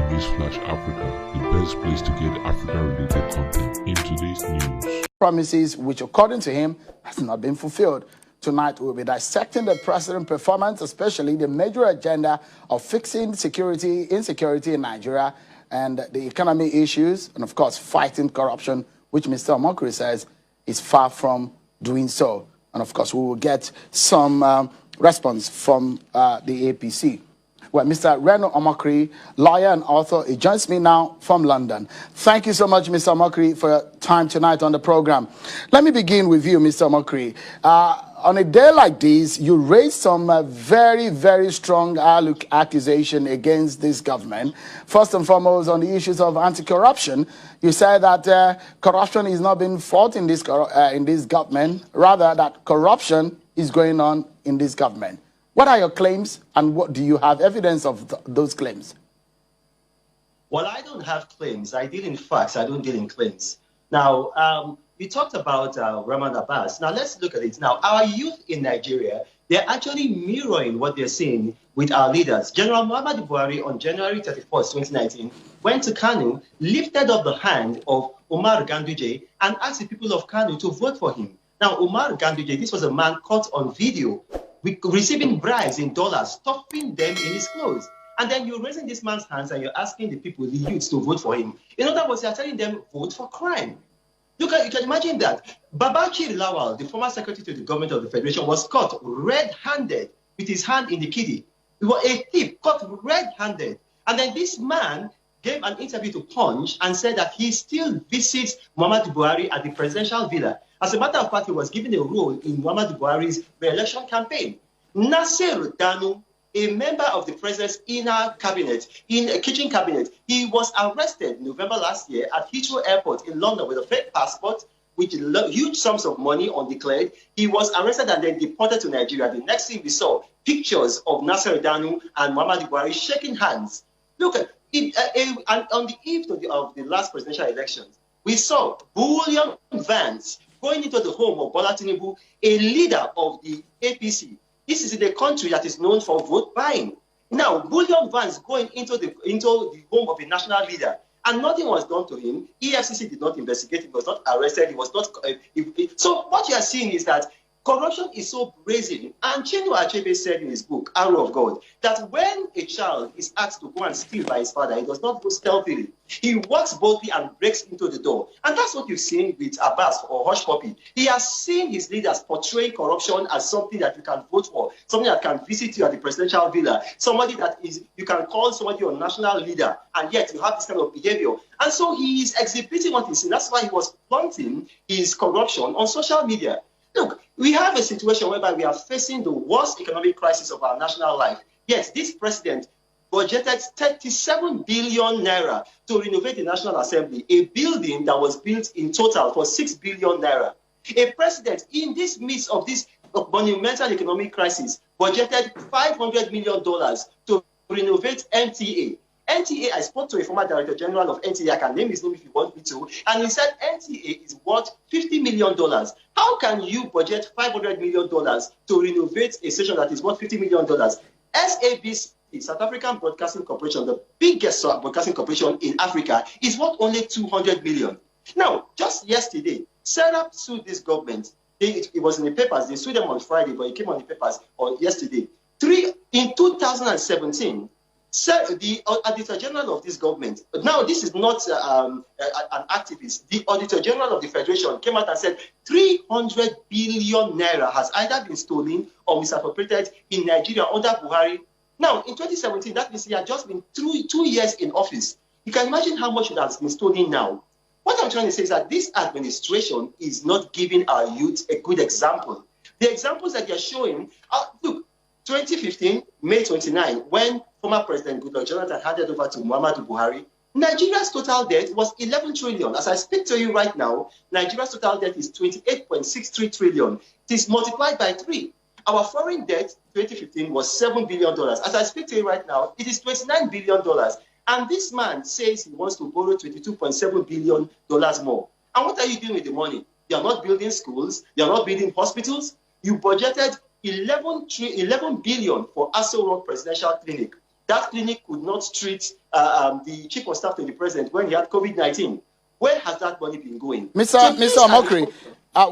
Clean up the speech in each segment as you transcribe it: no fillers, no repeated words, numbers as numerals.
Newsflash Africa, the best place to get Africa-related content in today's news. Promises which, according to him, has not been fulfilled. Tonight, we'll be dissecting the president's performance, especially the major agenda of fixing insecurity in Nigeria, and the economy issues, and of course, fighting corruption, which Mr. Omokri says is far from doing so. And of course, we will get some response from the APC. Well, Mr. Reno Omokri, lawyer and author, he joins me now from London. Thank you so much, Mr. Omokri, for your time tonight on the program. Let me begin with you, Mr. Omokri. On a day like this, you raised some very, very strong accusation against this government. First and foremost, on the issues of anti-corruption, you said that corruption is not being fought in this government, rather that corruption is going on in this government. What are your claims, and what do you have evidence of those claims? Well, I don't have claims. I deal in facts. I don't deal in claims. Now, we talked about Rahman Abbas. Now, let's look at it. Now, our youth in Nigeria, they're actually mirroring what they're seeing with our leaders. General Muhammadu Buhari, on January 31st, 2019, went to Kano, lifted up the hand of Umar Ganduje, and asked the people of Kano to vote for him. Now, Umar Ganduje, this was a man caught on video, receiving bribes in dollars, stuffing them in his clothes. And then you're raising this man's hands and you're asking the people, the youths, to vote for him. In other words, you're telling them, vote for crime. You can imagine that. Babachir Lawal, the former secretary to the government of the Federation, was caught red-handed with his hand in the kiddie. He was a thief, caught red-handed. And then this man gave an interview to Punch and said that he still visits Muhammadu Buhari at the presidential villa. As a matter of fact, he was given a role in Muhammadu Buhari's re-election campaign. Nasser Danu, a member of the president's inner cabinet, in a kitchen cabinet, he was arrested November last year at Heathrow Airport in London with a fake passport, with huge sums of money undeclared. He was arrested and then deported to Nigeria. The next thing we saw, pictures of Nasser Danu and Muhammadu Buhari shaking hands. Look at it, and on the eve of the last presidential elections, we saw Bullion Vance going into the home of Bola Tinubu, a leader of the APC. This is in a country that is known for vote buying. Now, Bullion Vance going into the home of a national leader, and nothing was done to him. EFCC did not investigate him, he was not arrested, he was not... So what you are seeing is that corruption is so brazen. And Chinua Achebe said in his book, Arrow of God, that when a child is asked to go and steal by his father, he does not go stealthily. He walks boldly and breaks into the door. And that's what you've seen with Abbas or Hush Puppy. He has seen his leaders portraying corruption as something that you can vote for, something that can visit you at the presidential villa, somebody that is, you can call somebody your national leader, and yet you have this kind of behavior. And so he is exhibiting what he's seen. That's why he was flaunting his corruption on social media. Look, we have a situation whereby we are facing the worst economic crisis of our national life. Yes, this president budgeted 37 billion naira to renovate the National Assembly, a building that was built in total for 6 billion naira. A president in this midst of this monumental economic crisis budgeted $500 million to renovate NTA. NTA, I spoke to a former director general of NTA, I can name his name if you want me to, and he said NTA is worth $50 million. How can you budget $500 million to renovate a station that is worth $50 million? SABC, South African Broadcasting Corporation, the biggest broadcasting corporation in Africa, is worth only $200 million. Now, just yesterday, Serap sued this government. It was in the papers. They sued them on Friday, but it came on the papers on yesterday. In 2017, the Auditor General of this government, now this is not an activist, the Auditor General of the Federation came out and said 300 billion naira has either been stolen or misappropriated in Nigeria under Buhari. Now, in 2017, that means he had just been 2 years in office. You can imagine how much has been stolen now. What I'm trying to say is that this administration is not giving our youth a good example. The examples that they're showing are, look, 2015, May 29, when former President Goodluck Jonathan handed over to Muhammadu Buhari, Nigeria's total debt was 11 trillion. As I speak to you right now, Nigeria's total debt is 28.63 trillion. It is multiplied by 3. Our foreign debt, 2015, was $7 billion. As I speak to you right now, it is $29 billion. And this man says he wants to borrow $22.7 billion more. And what are you doing with the money? You are not building schools. You are not building hospitals. You budgeted 11 billion for Aso Rock Presidential Clinic. that clinic could not treat the chief of staff to the president when he had COVID-19. Where has that money been going? Mr. Omokri,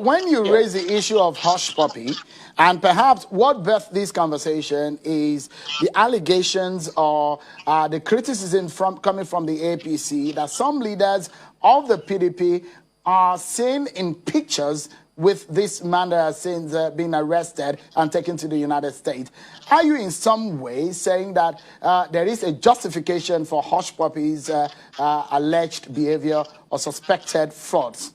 when you raise the issue of hush puppy, and perhaps what birthed this conversation is the allegations or the criticism coming from the APC that some leaders of the PDP are seen in pictures with this man that has since been arrested and taken to the United States. Are you in some way saying that there is a justification for hush puppies' alleged behavior or suspected frauds?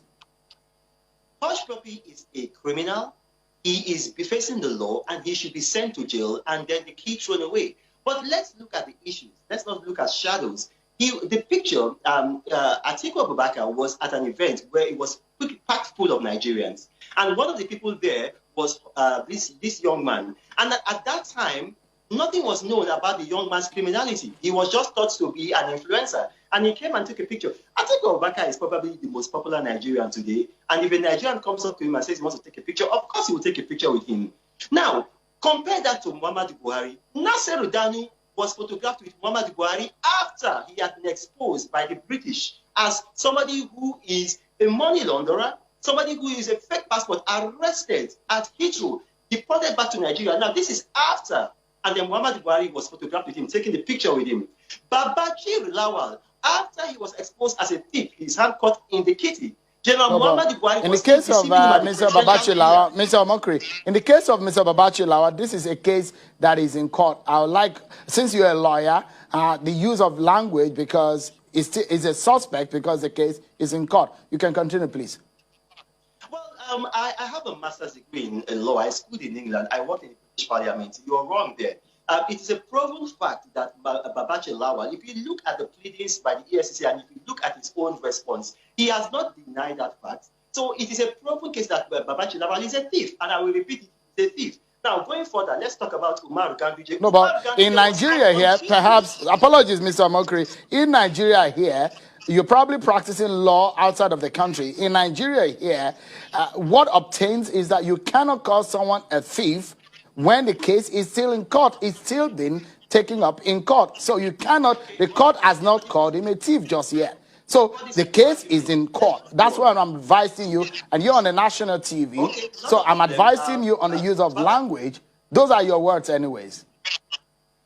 Hush puppy is a criminal. He is facing the law and he should be sent to jail and then the key thrown away. But let's look at the issues. Let's not look at shadows. The picture, Atiku Abubakar was at an event where it was packed full of Nigerians. And one of the people there was this young man. And at that time, nothing was known about the young man's criminality. He was just thought to be an influencer. And he came and took a picture. Atiku Abubakar is probably the most popular Nigerian today. And if a Nigerian comes up to him and says he wants to take a picture, of course he will take a picture with him. Now, compare that to Muhammadu Buhari. Nasser Danu was photographed with Muhammadu Buhari after he had been exposed by the British as somebody who is a money launderer, somebody who is a fake passport, arrested at Heathrow, deported back to Nigeria. Now, this is after, and then Muhammadu Buhari was photographed with him, taking the picture with him. Babaji Lawal, after he was exposed as a thief, his hand caught in the kitty. General Muhammadu Buhari in the case of Mr. Babaji Lawal, Mr. Omokri, in the case of Mr. Babaji Lawal, this is a case that is in court. I would like, since you're a lawyer, the use of language because it's a suspect because the case is in court. You can continue, please. Well, I have a master's degree in law. I schooled in England. I worked in the British Parliament. You're wrong there. It is a proven fact that Babaji Lawal, if you look at the pleadings by the EFCC and if you look at his own response, he has not denied that fact. So it is a proven case that Babaji Lawal is a thief, and I will repeat it, he's a thief. Now, going further, let's talk about Umar Ganduje. No, but in Nigeria here, perhaps, apologies, Mr. Omokri, in Nigeria here, you're probably practicing law outside of the country. In Nigeria here, what obtains is that you cannot call someone a thief when the case is still in court. It's still been taken up in court. So you cannot, the court has not called him a thief just yet. So the case is in court. That's why I'm advising you, and you're on the national TV. Okay, so I'm advising you on the use of language. Those are your words anyways.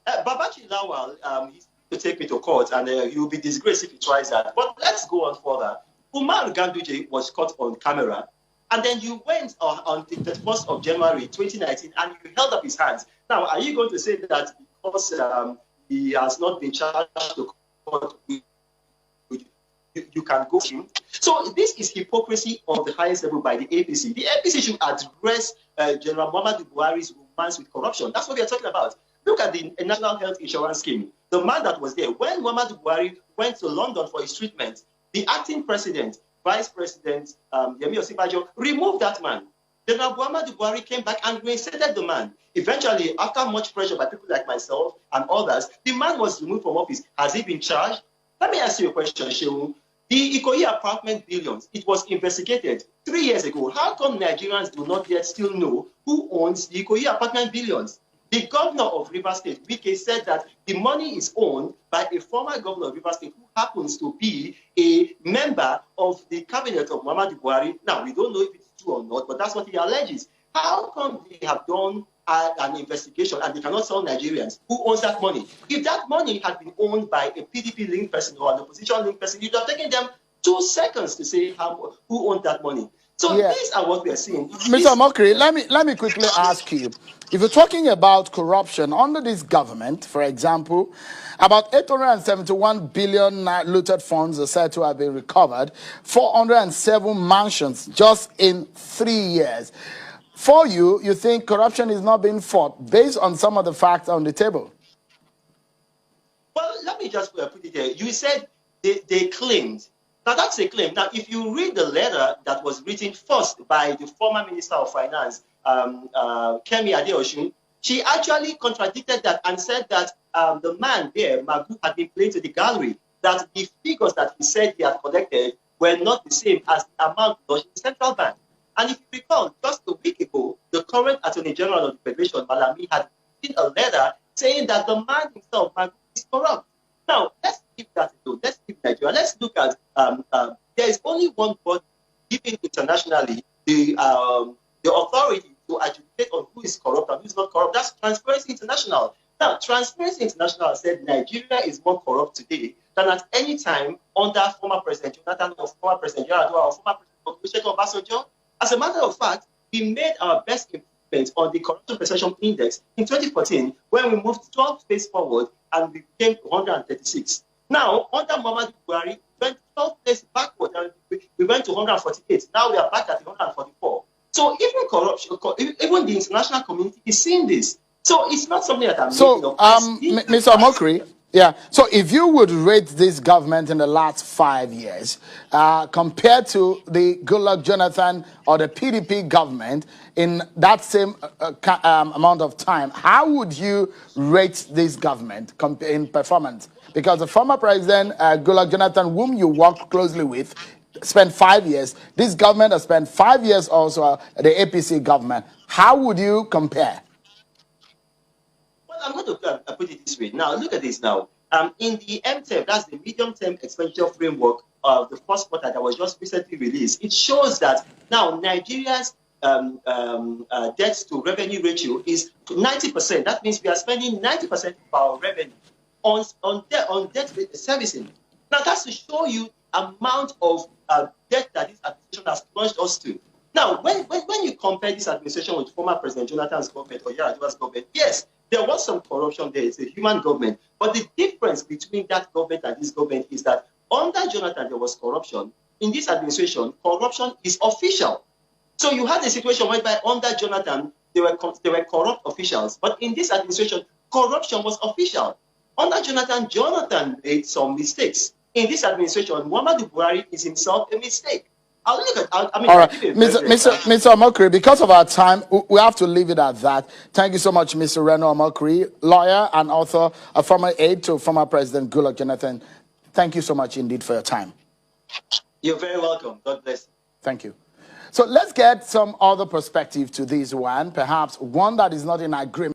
Babaji Lawal, he's to take me to court, and you'll be disgraced if he tries that. But let's go on further. Umar Ganduje was caught on camera, and then you went on the 31st of January 2019, and you held up his hands. Now, are you going to say that because he has not been charged to court, you can go him? So this is hypocrisy of the highest level by the APC. The APC should address General Muhammadu Buhari's romance with corruption. That's what we are talking about. Look at the National Health Insurance Scheme. The man that was there, when Muhammadu Buhari went to London for his treatment, the acting president, Vice President Yemi Osinbajo, removed that man. General Muhammadu Buhari came back and reinstated the man. Eventually, after much pressure by people like myself and others, the man was removed from office. Has he been charged? Let me ask you a question, Shehu. The Ikoyi apartment billions, it was investigated 3 years ago. How come Nigerians do not yet still know who owns the Ikoyi apartment billions? The governor of Rivers State, Wike, said that the money is owned by a former governor of Rivers State who happens to be a member of the cabinet of Muhammadu Buhari. Now, we don't know if it's true or not, but that's what he alleges. How come they have done an investigation and they cannot tell Nigerians who owns that money? If that money had been owned by a PDP-linked person or an opposition-linked person, you'd have taken them 2 seconds to say who owned that money. So these are what we are seeing. Mr. Omokri, let me quickly ask you. If you're talking about corruption under this government, for example, about 871 billion looted funds are said to have been recovered, 407 mansions just in 3 years. For you, you think corruption is not being fought based on some of the facts on the table? Well, let me just put it there. You said they claimed. Now, that's a claim. Now, if you read the letter that was written first by the former Minister of Finance, Kemi Adeosun, she actually contradicted that and said that the man there, Magu, had been playing to the gallery, that the figures that he said he had collected were not the same as the amount of the central bank. And if you recall, just a week ago, the current Attorney General of the Federation, Malami, had written a letter saying that the man himself, Magu, is corrupt. Now, let's keep that alone. Let's keep Nigeria. Let's look at there is only one body giving internationally the authority to adjudicate on who is corrupt and who is not corrupt. That's Transparency International. Now, Transparency International said Nigeria is more corrupt today than at any time under former President Jonathan or former President Yar'Adua or former President Olusegun Obasanjo. As a matter of fact, we made our best improvement on the Corruption Perception Index in 2014 when we moved 12 space forward and we became 136. Now, under Muhammadu Buhari, we went 12 places backward and we went to 148. Now we are back at 144. So even corruption, even the international community is seeing this. So it's not something that I'm making up. Mr. Omokri, yeah. So if you would rate this government in the last 5 years compared to the Goodluck Jonathan or the PDP government in that same amount of time, how would you rate this government in performance? Because the former president, Goodluck Jonathan, whom you work closely with, spent 5 years. This government has spent 5 years also, the APC government. How would you compare? Well, I'm going to put it this way. Now, look at this now. In the MTEF, that's the medium-term expenditure framework of the first quarter that was just recently released, it shows that now Nigeria's debt to revenue ratio is 90%. That means we are spending 90% of our revenue on debt servicing. Now, that's to show you the amount of debt that this administration has plunged us to. Now, when you compare this administration with former President Jonathan's government or Yar'Adua's government, yes, there was some corruption there. It's a human government. But the difference between that government and this government is that under Jonathan, there was corruption. In this administration, corruption is official. So you had a situation whereby under Jonathan, there were corrupt officials. But in this administration, corruption was official. Under Jonathan made some mistakes. In this administration, Muhammadu Buhari is himself a mistake. All right, Mr. Omokri, because of our time, we have to leave it at that. Thank you so much, Mr. Reno Omokri, lawyer and author, a former aide to former President Goodluck Jonathan. Thank you so much indeed for your time. You're very welcome. God bless. Thank you. So let's get some other perspective to this one, perhaps one that is not in agreement.